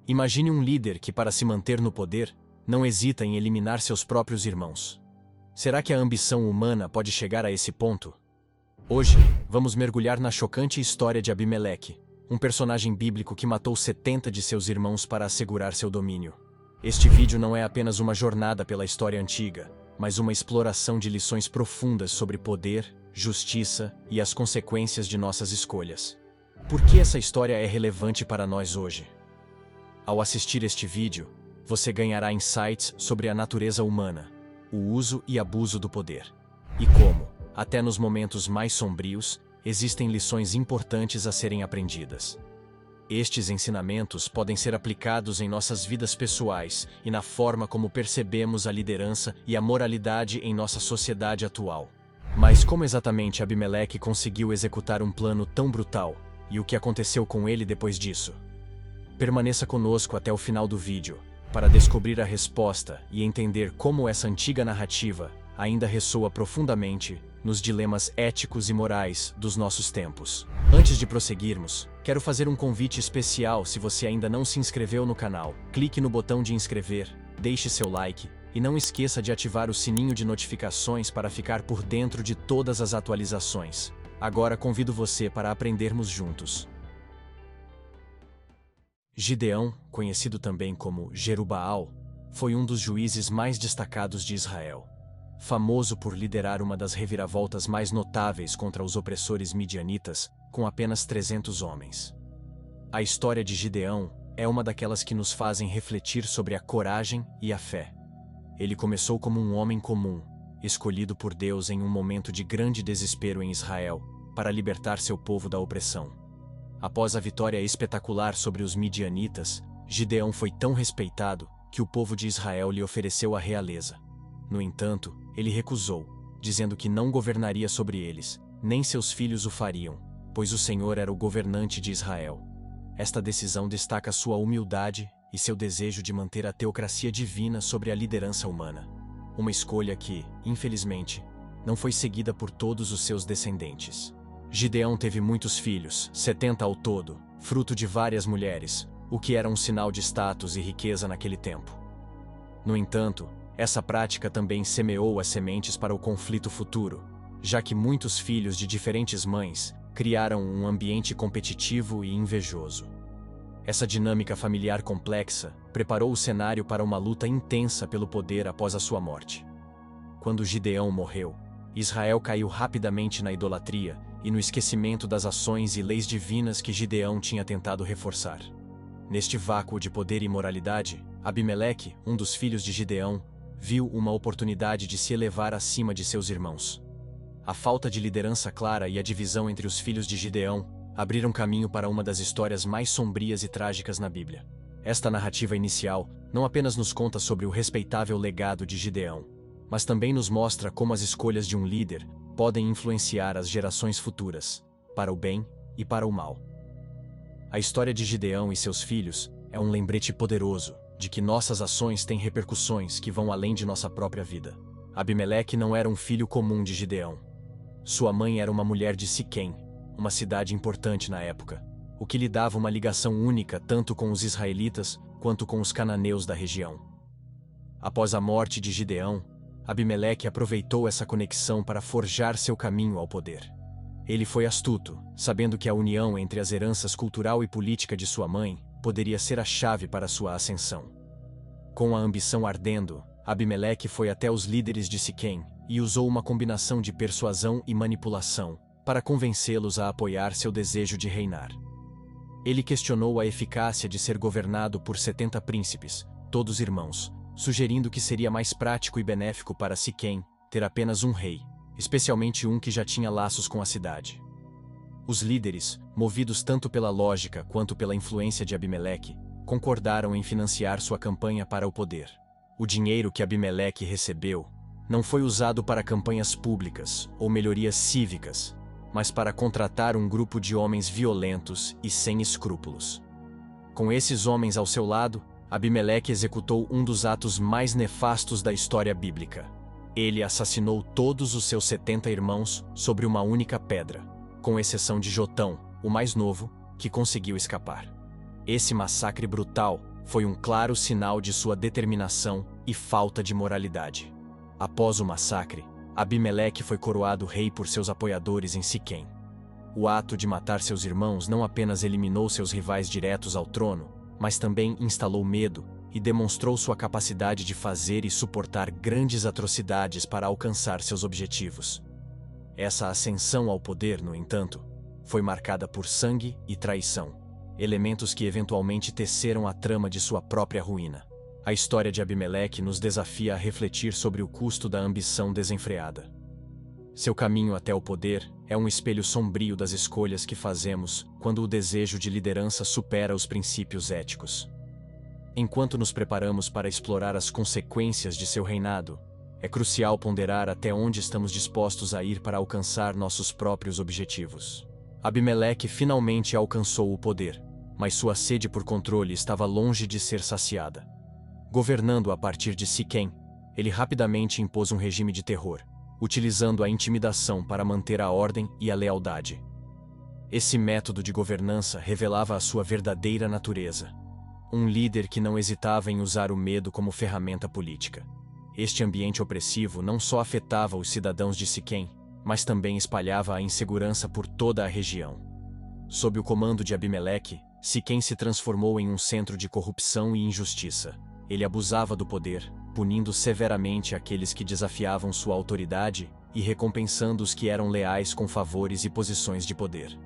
Imagine um líder que, para se manter no poder, não hesita em eliminar seus próprios irmãos. Será que a ambição humana pode chegar a esse ponto? Hoje, vamos mergulhar na chocante história de Abimeleque, um personagem bíblico que matou 70 de seus irmãos para assegurar seu domínio. Este vídeo não é apenas uma jornada pela história antiga, mas uma exploração de lições profundas sobre poder, justiça e as consequências de nossas escolhas. Por que essa história é relevante para nós hoje? Ao assistir este vídeo, você ganhará insights sobre a natureza humana, o uso e abuso do poder, e como, até nos momentos mais sombrios, existem lições importantes a serem aprendidas. Estes ensinamentos podem ser aplicados em nossas vidas pessoais e na forma como percebemos a liderança e a moralidade em nossa sociedade atual. Mas como exatamente Abimeleque conseguiu executar um plano tão brutal, e o que aconteceu com ele depois disso? Permaneça conosco até o final do vídeo, para descobrir a resposta e entender como essa antiga narrativa ainda ressoa profundamente nos dilemas éticos e morais dos nossos tempos. Antes de prosseguirmos, quero fazer um convite especial. Se você ainda não se inscreveu no canal, clique no botão de inscrever, deixe seu like e não esqueça de ativar o sininho de notificações para ficar por dentro de todas as atualizações. Agora convido você para aprendermos juntos. Gideão, conhecido também como Jerubaal, foi um dos juízes mais destacados de Israel. Famoso por liderar uma das reviravoltas mais notáveis contra os opressores midianitas, com apenas 300 homens. A história de Gideão é uma daquelas que nos fazem refletir sobre a coragem e a fé. Ele começou como um homem comum, escolhido por Deus em um momento de grande desespero em Israel, para libertar seu povo da opressão. Após a vitória espetacular sobre os midianitas, Gideão foi tão respeitado que o povo de Israel lhe ofereceu a realeza. No entanto, ele recusou, dizendo que não governaria sobre eles, nem seus filhos o fariam, pois o Senhor era o governante de Israel. Esta decisão destaca sua humildade e seu desejo de manter a teocracia divina sobre a liderança humana. Uma escolha que, infelizmente, não foi seguida por todos os seus descendentes. Gideão teve muitos filhos, 70 ao todo, fruto de várias mulheres, o que era um sinal de status e riqueza naquele tempo. No entanto, essa prática também semeou as sementes para o conflito futuro, já que muitos filhos de diferentes mães criaram um ambiente competitivo e invejoso. Essa dinâmica familiar complexa preparou o cenário para uma luta intensa pelo poder após a sua morte. Quando Gideão morreu, Israel caiu rapidamente na idolatria e no esquecimento das ações e leis divinas que Gideão tinha tentado reforçar. Neste vácuo de poder e moralidade, Abimeleque, um dos filhos de Gideão, viu uma oportunidade de se elevar acima de seus irmãos. A falta de liderança clara e a divisão entre os filhos de Gideão abriram caminho para uma das histórias mais sombrias e trágicas na Bíblia. Esta narrativa inicial não apenas nos conta sobre o respeitável legado de Gideão, mas também nos mostra como as escolhas de um líder podem influenciar as gerações futuras, para o bem e para o mal. A história de Gideão e seus filhos é um lembrete poderoso de que nossas ações têm repercussões que vão além de nossa própria vida. Abimeleque não era um filho comum de Gideão. Sua mãe era uma mulher de Siquém, uma cidade importante na época, o que lhe dava uma ligação única tanto com os israelitas quanto com os cananeus da região. Após a morte de Gideão, Abimeleque aproveitou essa conexão para forjar seu caminho ao poder. Ele foi astuto, sabendo que a união entre as heranças cultural e política de sua mãe poderia ser a chave para sua ascensão. Com a ambição ardendo, Abimeleque foi até os líderes de Siquém e usou uma combinação de persuasão e manipulação para convencê-los a apoiar seu desejo de reinar. Ele questionou a eficácia de ser governado por 70 príncipes, todos irmãos, sugerindo que seria mais prático e benéfico para Siquém ter apenas um rei, especialmente um que já tinha laços com a cidade. Os líderes, movidos tanto pela lógica quanto pela influência de Abimeleque, concordaram em financiar sua campanha para o poder. O dinheiro que Abimeleque recebeu não foi usado para campanhas públicas ou melhorias cívicas, mas para contratar um grupo de homens violentos e sem escrúpulos. Com esses homens ao seu lado, Abimeleque executou um dos atos mais nefastos da história bíblica. Ele assassinou todos os seus 70 irmãos sobre uma única pedra, com exceção de Jotão, o mais novo, que conseguiu escapar. Esse massacre brutal foi um claro sinal de sua determinação e falta de moralidade. Após o massacre, Abimeleque foi coroado rei por seus apoiadores em Siquém. O ato de matar seus irmãos não apenas eliminou seus rivais diretos ao trono, mas também instalou medo e demonstrou sua capacidade de fazer e suportar grandes atrocidades para alcançar seus objetivos. Essa ascensão ao poder, no entanto, foi marcada por sangue e traição, elementos que eventualmente teceram a trama de sua própria ruína. A história de Abimeleque nos desafia a refletir sobre o custo da ambição desenfreada. Seu caminho até o poder é um espelho sombrio das escolhas que fazemos quando o desejo de liderança supera os princípios éticos. Enquanto nos preparamos para explorar as consequências de seu reinado, é crucial ponderar até onde estamos dispostos a ir para alcançar nossos próprios objetivos. Abimeleque finalmente alcançou o poder, mas sua sede por controle estava longe de ser saciada. Governando a partir de Siquém, ele rapidamente impôs um regime de terror, utilizando a intimidação para manter a ordem e a lealdade. Esse método de governança revelava a sua verdadeira natureza. Um líder que não hesitava em usar o medo como ferramenta política. Este ambiente opressivo não só afetava os cidadãos de Siquém, mas também espalhava a insegurança por toda a região. Sob o comando de Abimeleque, Siquém se transformou em um centro de corrupção e injustiça. Ele abusava do poder, punindo severamente aqueles que desafiavam sua autoridade e recompensando os que eram leais com favores e posições de poder.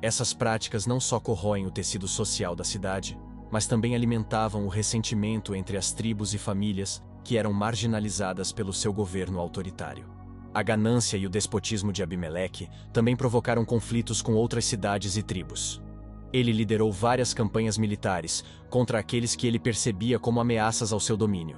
Essas práticas não só corroem o tecido social da cidade, mas também alimentavam o ressentimento entre as tribos e famílias que eram marginalizadas pelo seu governo autoritário. A ganância e o despotismo de Abimeleque também provocaram conflitos com outras cidades e tribos. Ele liderou várias campanhas militares contra aqueles que ele percebia como ameaças ao seu domínio.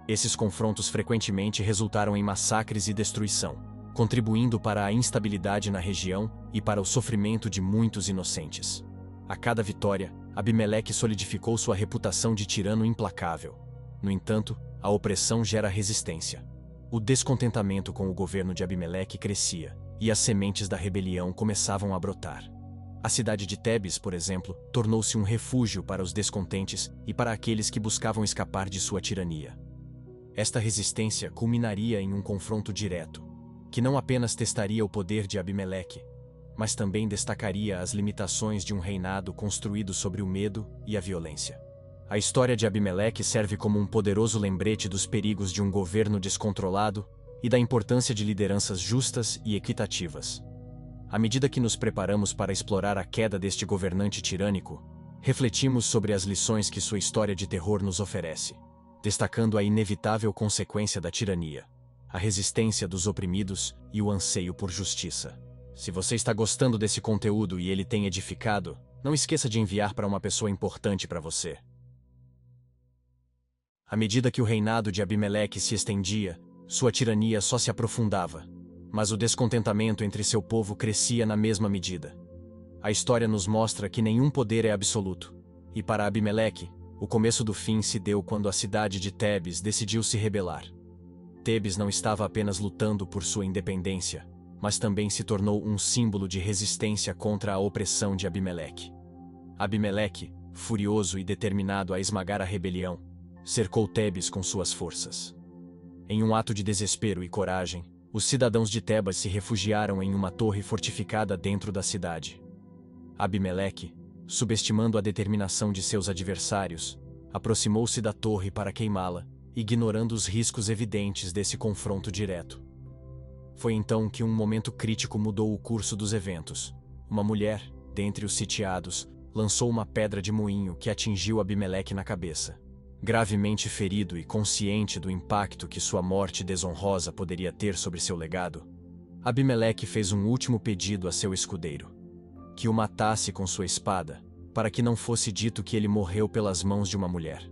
Esses confrontos frequentemente resultaram em massacres e destruição, contribuindo para a instabilidade na região e para o sofrimento de muitos inocentes. A cada vitória, Abimeleque solidificou sua reputação de tirano implacável. No entanto, a opressão gera resistência. O descontentamento com o governo de Abimeleque crescia, e as sementes da rebelião começavam a brotar. A cidade de Tebes, por exemplo, tornou-se um refúgio para os descontentes e para aqueles que buscavam escapar de sua tirania. Esta resistência culminaria em um confronto direto, que não apenas testaria o poder de Abimeleque, mas também destacaria as limitações de um reinado construído sobre o medo e a violência. A história de Abimeleque serve como um poderoso lembrete dos perigos de um governo descontrolado e da importância de lideranças justas e equitativas. À medida que nos preparamos para explorar a queda deste governante tirânico, refletimos sobre as lições que sua história de terror nos oferece, destacando a inevitável consequência da tirania, a resistência dos oprimidos e o anseio por justiça. Se você está gostando desse conteúdo e ele tem edificado, não esqueça de enviar para uma pessoa importante para você. À medida que o reinado de Abimeleque se estendia, sua tirania só se aprofundava, mas o descontentamento entre seu povo crescia na mesma medida. A história nos mostra que nenhum poder é absoluto, e para Abimeleque, o começo do fim se deu quando a cidade de Tebes decidiu se rebelar. Tebes não estava apenas lutando por sua independência, mas também se tornou um símbolo de resistência contra a opressão de Abimeleque. Abimeleque, furioso e determinado a esmagar a rebelião, cercou Tebes com suas forças. Em um ato de desespero e coragem, os cidadãos de Tebas se refugiaram em uma torre fortificada dentro da cidade. Abimeleque, subestimando a determinação de seus adversários, aproximou-se da torre para queimá-la, ignorando os riscos evidentes desse confronto direto. Foi então que um momento crítico mudou o curso dos eventos. Uma mulher, dentre os sitiados, lançou uma pedra de moinho que atingiu Abimeleque na cabeça. Gravemente ferido e consciente do impacto que sua morte desonrosa poderia ter sobre seu legado, Abimeleque fez um último pedido a seu escudeiro: que o matasse com sua espada, para que não fosse dito que ele morreu pelas mãos de uma mulher.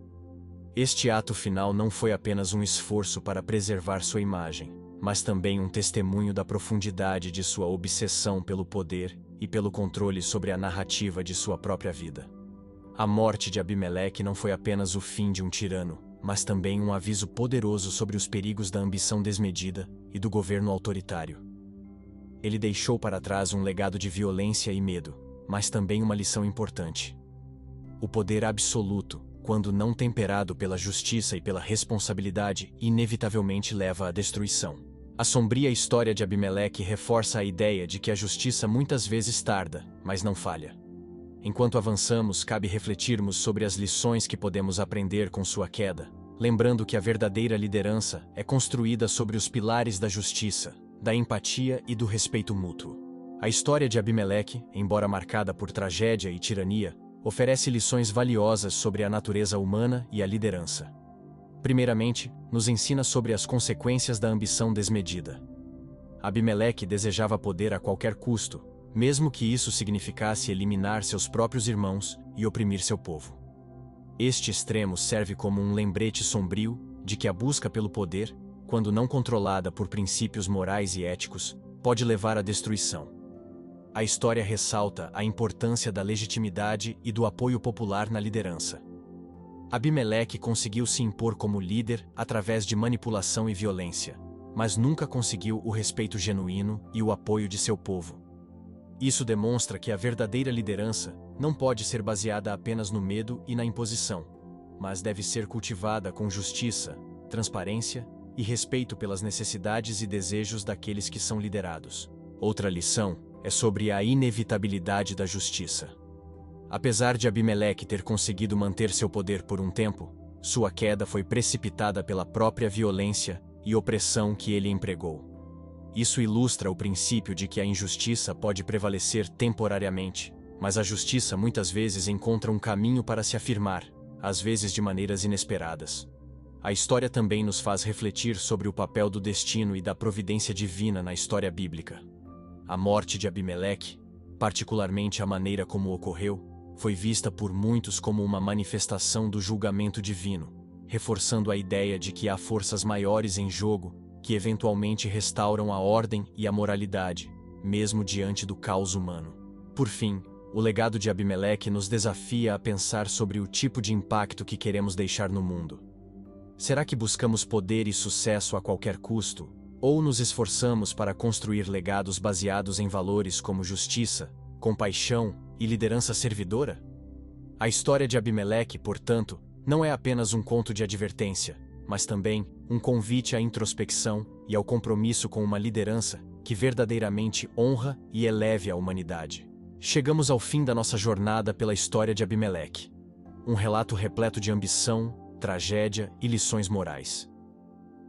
Este ato final não foi apenas um esforço para preservar sua imagem, mas também um testemunho da profundidade de sua obsessão pelo poder e pelo controle sobre a narrativa de sua própria vida. A morte de Abimeleque não foi apenas o fim de um tirano, mas também um aviso poderoso sobre os perigos da ambição desmedida e do governo autoritário. Ele deixou para trás um legado de violência e medo, mas também uma lição importante. O poder absoluto, quando não temperado pela justiça e pela responsabilidade, inevitavelmente leva à destruição. A sombria história de Abimeleque reforça a ideia de que a justiça muitas vezes tarda, mas não falha. Enquanto avançamos, cabe refletirmos sobre as lições que podemos aprender com sua queda, lembrando que a verdadeira liderança é construída sobre os pilares da justiça, da empatia e do respeito mútuo. A história de Abimeleque, embora marcada por tragédia e tirania, oferece lições valiosas sobre a natureza humana e a liderança. Primeiramente, nos ensina sobre as consequências da ambição desmedida. Abimeleque desejava poder a qualquer custo, mesmo que isso significasse eliminar seus próprios irmãos e oprimir seu povo. Este extremo serve como um lembrete sombrio de que a busca pelo poder, quando não controlada por princípios morais e éticos, pode levar à destruição. A história ressalta a importância da legitimidade e do apoio popular na liderança. Abimeleque conseguiu se impor como líder através de manipulação e violência, mas nunca conseguiu o respeito genuíno e o apoio de seu povo. Isso demonstra que a verdadeira liderança não pode ser baseada apenas no medo e na imposição, mas deve ser cultivada com justiça, transparência e respeito pelas necessidades e desejos daqueles que são liderados. Outra lição é sobre a inevitabilidade da justiça. Apesar de Abimeleque ter conseguido manter seu poder por um tempo, sua queda foi precipitada pela própria violência e opressão que ele empregou. Isso ilustra o princípio de que a injustiça pode prevalecer temporariamente, mas a justiça muitas vezes encontra um caminho para se afirmar, às vezes de maneiras inesperadas. A história também nos faz refletir sobre o papel do destino e da providência divina na história bíblica. A morte de Abimeleque, particularmente a maneira como ocorreu, foi vista por muitos como uma manifestação do julgamento divino, reforçando a ideia de que há forças maiores em jogo que eventualmente restauram a ordem e a moralidade, mesmo diante do caos humano. Por fim, o legado de Abimeleque nos desafia a pensar sobre o tipo de impacto que queremos deixar no mundo. Será que buscamos poder e sucesso a qualquer custo, ou nos esforçamos para construir legados baseados em valores como justiça, compaixão e liderança servidora? A história de Abimeleque, portanto, não é apenas um conto de advertência, mas também um convite à introspecção e ao compromisso com uma liderança que verdadeiramente honra e eleve a humanidade. Chegamos ao fim da nossa jornada pela história de Abimeleque. Um relato repleto de ambição, tragédia e lições morais.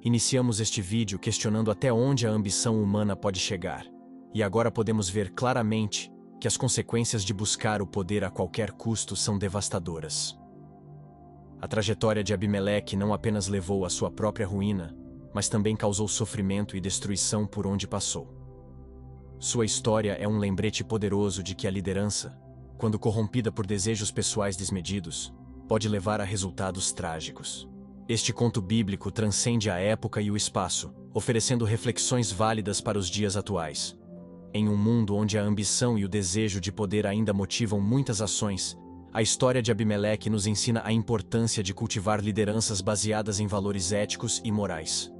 Iniciamos este vídeo questionando até onde a ambição humana pode chegar, e agora podemos ver claramente que as consequências de buscar o poder a qualquer custo são devastadoras. A trajetória de Abimeleque não apenas levou à sua própria ruína, mas também causou sofrimento e destruição por onde passou. Sua história é um lembrete poderoso de que a liderança, quando corrompida por desejos pessoais desmedidos, pode levar a resultados trágicos. Este conto bíblico transcende a época e o espaço, oferecendo reflexões válidas para os dias atuais. Em um mundo onde a ambição e o desejo de poder ainda motivam muitas ações, a história de Abimeleque nos ensina a importância de cultivar lideranças baseadas em valores éticos e morais.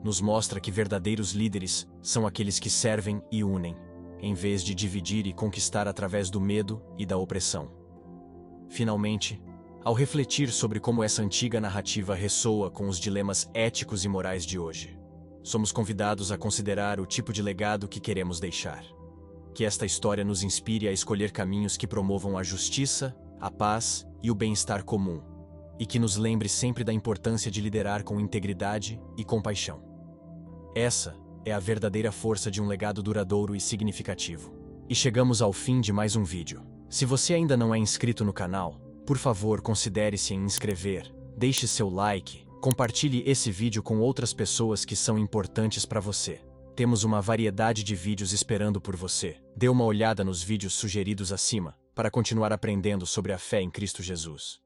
Nos mostra que verdadeiros líderes são aqueles que servem e unem, em vez de dividir e conquistar através do medo e da opressão. Finalmente, ao refletir sobre como essa antiga narrativa ressoa com os dilemas éticos e morais de hoje, somos convidados a considerar o tipo de legado que queremos deixar. Que esta história nos inspire a escolher caminhos que promovam a justiça, a paz e o bem-estar comum, e que nos lembre sempre da importância de liderar com integridade e compaixão. Essa é a verdadeira força de um legado duradouro e significativo. E chegamos ao fim de mais um vídeo. Se você ainda não é inscrito no canal, por favor considere-se em inscrever, deixe seu like, compartilhe esse vídeo com outras pessoas que são importantes para você. Temos uma variedade de vídeos esperando por você. Dê uma olhada nos vídeos sugeridos acima, para continuar aprendendo sobre a fé em Cristo Jesus.